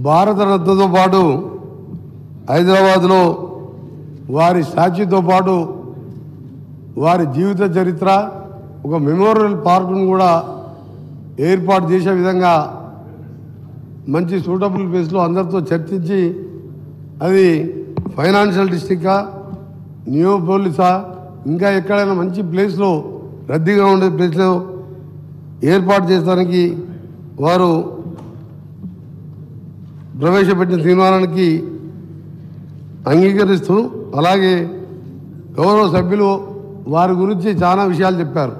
భారతరత్నతో పాటు హైదరాబాద్లో వారి స్టాచ్యూతో పాటు వారి జీవిత చరిత్ర ఒక మెమోరియల్ పార్కును కూడా ఏర్పాటు చేసే విధంగా మంచి సూటబుల్ ప్లేస్లో అందరితో చర్చించి అది ఫైనాన్షియల్ డిస్ట్రిక్టా నియోపోలిసా ఇంకా ఎక్కడైనా మంచి ప్లేస్లో రద్దీగా ఉండే ప్లేస్లో ఏర్పాటు చేసడానికి వారు ప్రవేశపెట్టిన తీర్మానానికి అంగీకరిస్తూ అలాగే గౌరవ సభ్యులు వారి గురించి చాలా విషయాలు చెప్పారు.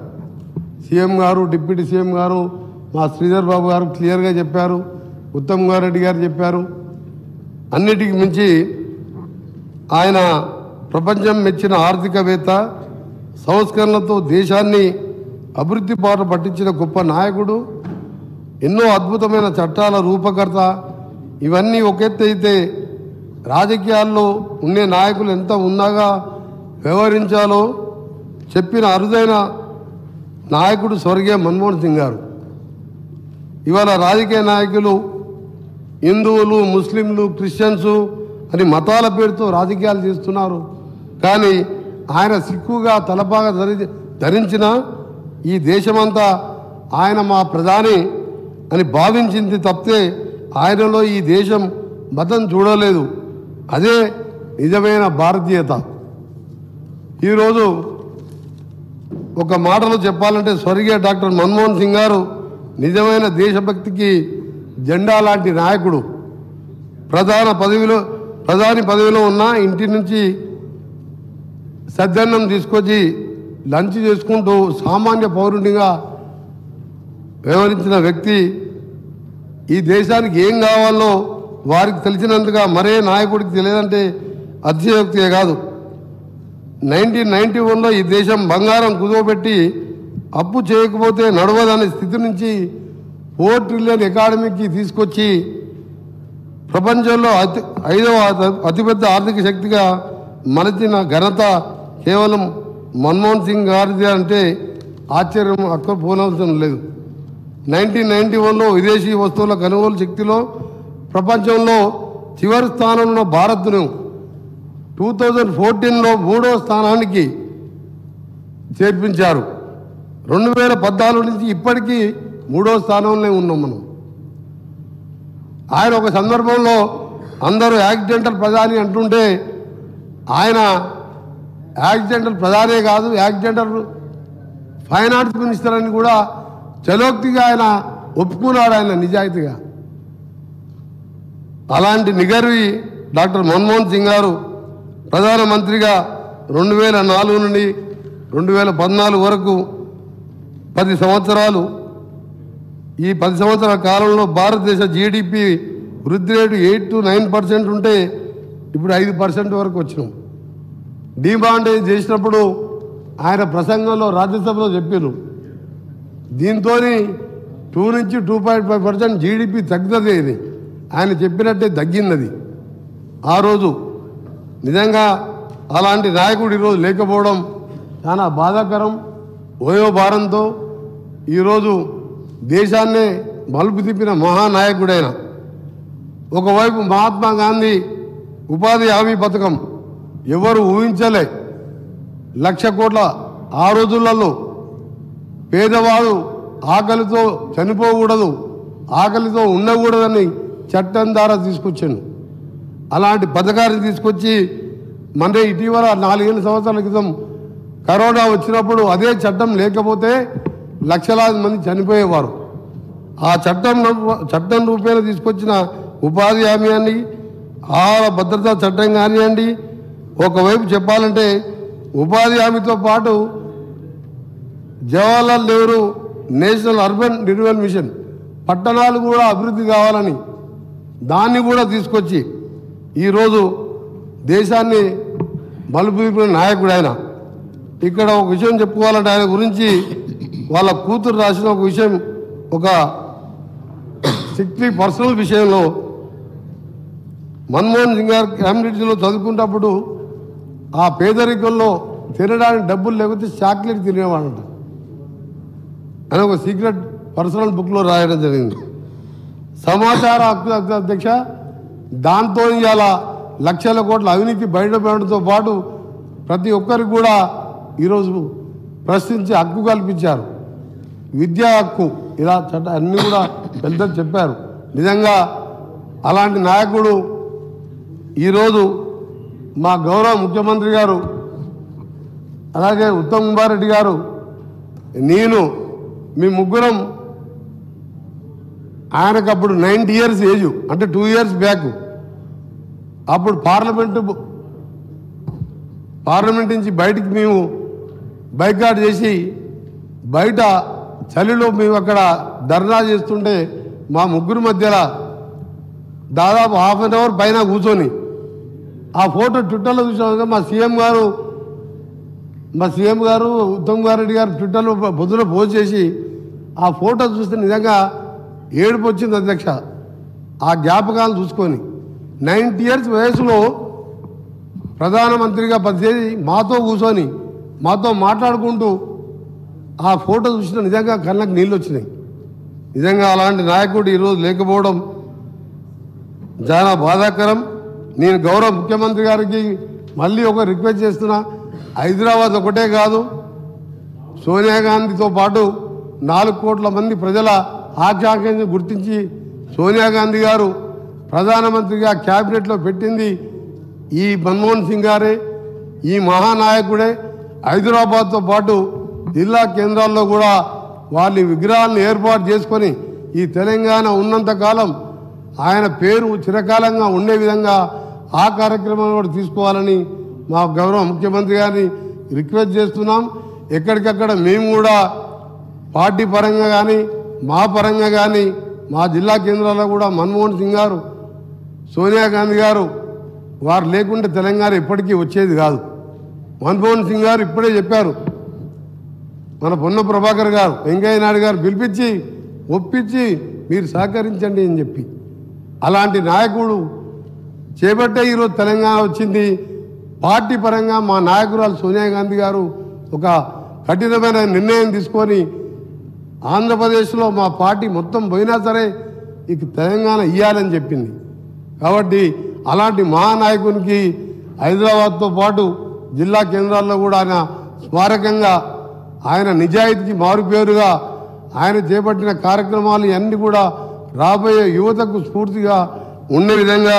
సీఎం గారు, డిప్యూటీ సీఎం గారు, మా శ్రీధర్ బాబు గారు క్లియర్గా చెప్పారు, ఉత్తమ్ కుమార్ రెడ్డి గారు చెప్పారు. అన్నిటికి మించి ఆయన ప్రపంచం మెచ్చిన ఆర్థికవేత్త, సంస్కరణలతో దేశాన్ని అభివృద్ధి బాట పట్టించిన గొప్ప నాయకుడు, ఎన్నో అద్భుతమైన చట్టాల రూపకర్త. ఇవన్నీ ఒక ఎత్తు అయితే రాజకీయాల్లో ఉండే నాయకులు ఎంత ఉన్నాగా వ్యవహరించాలో చెప్పిన అరుదైన నాయకుడు స్వర్గీయ మన్మోహన్ సింగ్ గారు. ఇవాళ రాజకీయ నాయకులు హిందువులు, ముస్లింలు, క్రిస్టియన్సు అని మతాల పేరుతో రాజకీయాలు చేస్తున్నారు. కానీ ఆయన సిక్కుగా తలపాగా ధరించిన ఈ దేశమంతా ఆయన మా ప్రధాని అని భావించింది తప్పితే ఆయనలో ఈ దేశం మతం చూడలేదు. అదే నిజమైన భారతీయత. ఈరోజు ఒక మాటలో చెప్పాలంటే స్వర్గీయ డాక్టర్ మన్మోహన్ సింగ్ గారు నిజమైన దేశభక్తికి జెండా లాంటి నాయకుడు. ప్రధాని పదవిలో ఉన్న ఇంటి నుంచి సద్దన్నం తీసుకొచ్చి లంచ్ చేసుకుంటూ సామాన్య పౌరునిగా వ్యవహరించిన వ్యక్తి. ఈ దేశానికి ఏం కావాలో వారికి తెలిసినంతగా మరే నాయకుడికి తెలియదంటే అతిశయోక్తే కాదు. 1991లో ఈ దేశం బంగారం కుదవబెట్టి అప్పు చేయకపోతే నడవదనే స్థితి నుంచి 4 ట్రిలియన్ ఎకానమీకి తీసుకొచ్చి ప్రపంచంలో ఐదవ అతిపెద్ద ఆర్థిక శక్తిగా మలచిన ఘనత కేవలం మన్మోహన్ సింగ్ గారిది అంటే ఆశ్చర్యం పోనవసరం లేదు. 1991లో విదేశీ వస్తువుల కొనుగోలు శక్తిలో ప్రపంచంలో చివరి స్థానంలో భారత్ను 2014లో 3వ స్థానానికి చేర్పించారు. 2014 నుంచి ఇప్పటికీ 3వ స్థానంలో ఉన్నాం మనం. ఆయన ఒక సందర్భంలో అందరూ యాక్సిడెంటల్ ప్రధాని అంటుంటే ఆయన యాక్సిడెంటల్ ప్రధానే కాదు, యాక్సిడెంటల్ ఫైనాన్స్ మినిస్టర్ అని కూడా చలోక్తిగా ఆయన ఒప్పుకున్నాడు, ఆయన నిజాయితీగా. అలాంటి నిగర్వి డాక్టర్ మన్మోహన్ సింగ్ గారు ప్రధానమంత్రిగా 2004 నుండి 2014 వరకు 10 సంవత్సరాలు. ఈ 10 సంవత్సరాల కాలంలో భారతదేశ జీడిపి వృద్ధి రేటు 8 to 9% ఉంటే ఇప్పుడు 5% వరకు వచ్చినాం. డిమాండేజ్ చేసినప్పుడు ఆయన ప్రసంగంలో రాజ్యసభలో చెప్పారు, దీంతో 2 నుంచి 2.5% జీడిపి తగ్గుతుంది. ఇది ఆయన చెప్పినట్టే తగ్గింది ఆ రోజు. నిజంగా అలాంటి నాయకుడు ఈరోజు లేకపోవడం చాలా బాధాకరం. వయోభారంతో ఈరోజు దేశాన్నే మలుపు తిప్పిన మహానాయకుడైన, ఒకవైపు మహాత్మా గాంధీ ఉపాధి హామీ పథకం ఎవరు ఊహించలే. 1,00,000 కోట్ల ఆ రోజులలో పేదవాడు ఆకలితో చనిపోకూడదు, ఆకలితో ఉండకూడదని చట్టం ద్వారా తీసుకొచ్చాను. అలాంటి పథకాన్ని తీసుకొచ్చి మన ఇటీవల 4 సంవత్సరాల క్రితం కరోనా వచ్చినప్పుడు అదే చట్టం లేకపోతే లక్షలాది మంది చనిపోయేవారు. ఆ చట్టం రూపేణ తీసుకొచ్చిన ఉపాధి హామీ అని, ఆహార భద్రతా చట్టం కానివ్వండి. ఒకవైపు చెప్పాలంటే ఉపాధి హామీతో పాటు Jawaharlal Nehru national urban renewal mission, పట్టణాలు కూడా అభివృద్ధి కావాలని దాన్ని కూడా తీసుకొచ్చి ఈరోజు దేశాన్ని మలుపు తిప్పిన నాయకుడు ఆయన. ఇక్కడ ఒక విషయం చెప్పుకోవాలంటే ఆయన గురించి వాళ్ళ కూతురు రాసిన ఒక విషయం, ఒక 60 పర్సనల్ విషయంలో మన్మోహన్ సింగ్ గారు క్యాంబ్రిడ్జ్లో చదువుకున్నప్పుడు ఆ పేదరికంలో తినడానికి డబ్బులు లేకపోతే చాక్లెట్ తినేవాడంట అని ఒక సీక్రెట్ పర్సనల్ బుక్లో రాయడం జరిగింది. సమాచార హక్కు అధ్యక్ష, దాంతో ఇవాళ లక్షల కోట్ల అవినీతి బయటపడడంతో పాటు ప్రతి ఒక్కరికి కూడా ఈరోజు ప్రశ్నించే హక్కు కల్పించారు. విద్యా హక్కు, ఇలా చట్ట అన్నీ కూడా పెద్దలు చెప్పారు. నిజంగా అలాంటి నాయకుడు ఈరోజు మా గౌరవ ముఖ్యమంత్రి గారు, అలాగే ఉత్తమ్ కుమార్ రెడ్డి గారు, నేను మీ ముగ్గురం ఆయనకు అప్పుడు 90 years ఏజ్, అంటే 2 years బ్యాక్, అప్పుడు పార్లమెంట్ నుంచి బయటికి మేము బైకాట్ చేసి బయట చలిలో మేము అక్కడ ధర్నా చేస్తుంటే మా ముగ్గురు మధ్యలో దాదాపు ½ an hour పైన కూర్చొని ఆ ఫోటో ట్విట్టర్లో చూసాక మా సీఎం గారు ఉత్తమ్ కుమార్ రెడ్డి గారు ట్విట్టర్లో పొద్దున పోస్ట్ చేసి ఆ ఫోటో చూస్తే నిజంగా ఏడుపు వచ్చింది అధ్యక్ష. ఆ జ్ఞాపకాలు చూసుకొని 90 years వయసులో ప్రధానమంత్రిగా పనిచేసి మాతో కూర్చొని మాతో మాట్లాడుకుంటూ ఆ ఫోటో చూసిన నిజంగా కళ్ళకు నీళ్ళు వచ్చినాయి. నిజంగా అలాంటి నాయకుడు ఈరోజు లేకపోవడం చాలా బాధాకరం. నేను గౌరవ ముఖ్యమంత్రి గారికి మళ్ళీ ఒక రిక్వెస్ట్ చేస్తున్నా, హైదరాబాద్ ఒకటే కాదు, సోనియా గాంధీతో పాటు 4 కోట్ల మంది ప్రజల ఆకాంక్షను గుర్తించి సోనియా గాంధీ గారు ప్రధానమంత్రిగా క్యాబినెట్లో పెట్టింది ఈ మన్మోహన్ సింగ్ గారే, ఈ మహానాయకుడే. హైదరాబాద్తో పాటు జిల్లా కేంద్రాల్లో కూడా వాళ్ళ విగ్రహాలను ఏర్పాటు చేసుకొని ఈ తెలంగాణ ఉన్నంతకాలం ఆయన పేరు చిరకాలంగా ఉండే విధంగా ఆ కార్యక్రమాన్ని కూడా తీసుకోవాలని మా గౌరవ ముఖ్యమంత్రి గారిని రిక్వెస్ట్ చేస్తున్నాం. ఎక్కడికక్కడ మేము కూడా పార్టీ పరంగా కానీ మా పరంగా కానీ మా జిల్లా కేంద్రాల్లో కూడా మన్మోహన్ సింగ్ గారు, సోనియా గాంధీ గారు వారు లేకుంటే తెలంగాణ ఎప్పటికీ వచ్చేది కాదు. మన్మోహన్ సింగ్ గారు ఇప్పుడే చెప్పారు, మన పొన్న ప్రభాకర్ గారు, వెంకయ్య నాయుడు గారు పిలిపించి ఒప్పించి మీరు సహకరించండి అని చెప్పి, అలాంటి నాయకుడు చేపట్టే ఈరోజు తెలంగాణ వచ్చింది. పార్టీ పరంగా మా నాయకురాలు సోనియా గాంధీ గారు ఒక కఠినమైన నిర్ణయం తీసుకొని ఆంధ్రప్రదేశ్లో మా పార్టీ మొత్తం పోయినా సరే ఇక తెలంగాణ ఇవ్వాలని చెప్పింది. కాబట్టి అలాంటి మహానాయకునికి హైదరాబాద్తో పాటు జిల్లా కేంద్రాల్లో కూడా ఆయన స్మారకంగా, ఆయన నిజాయితీకి మారుపేరుగా ఆయన చేపట్టిన కార్యక్రమాలు అన్నీ కూడా రాబోయే యువతకు స్ఫూర్తిగా ఉండే విధంగా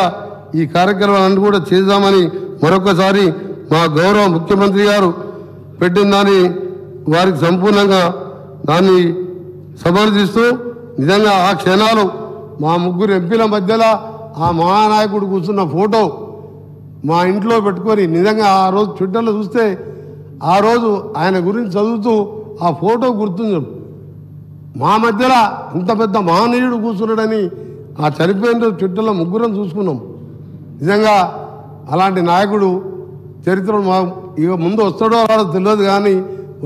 ఈ కార్యక్రమాలన్నీ కూడా చేద్దామని మరొకసారి మా గౌరవ ముఖ్యమంత్రి గారు పెట్టిన దాన్ని వారికి సంపూర్ణంగా దాన్ని సమర్థిస్తూ, నిజంగా ఆ క్షణాలు మా ముగ్గురు ఎంపీల మధ్యలో ఆ మహానాయకుడు కూర్చున్న ఫోటో మా ఇంట్లో పెట్టుకొని నిజంగా ఆ రోజు ట్విట్టర్లో చూస్తే ఆ రోజు ఆయన గురించి చదువుతూ ఆ ఫోటో గుర్తుంది. మా మధ్యలో ఇంత పెద్ద మహనీయుడు కూర్చున్నాడని ఆ చనిపోయిన రోజు ట్విట్టర్లో ముగ్గురం చూసుకున్నాం. నిజంగా అలాంటి నాయకుడు చరిత్రలో మా ఇక ముందు వస్తాడో రాడో తెలియదు, కానీ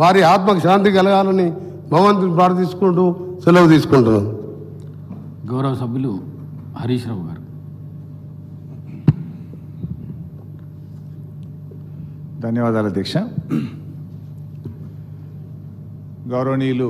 వారి ఆత్మకు శాంతి కలగాలని భగవంతుని ప్రార్థించుకుంటూ సెలవు తీసుకుంటున్నాను. గౌరవ సభ్యులు హరీష్ రావు గారు. ధన్యవాదాలు అధ్యక్ష. గౌరవనీయులు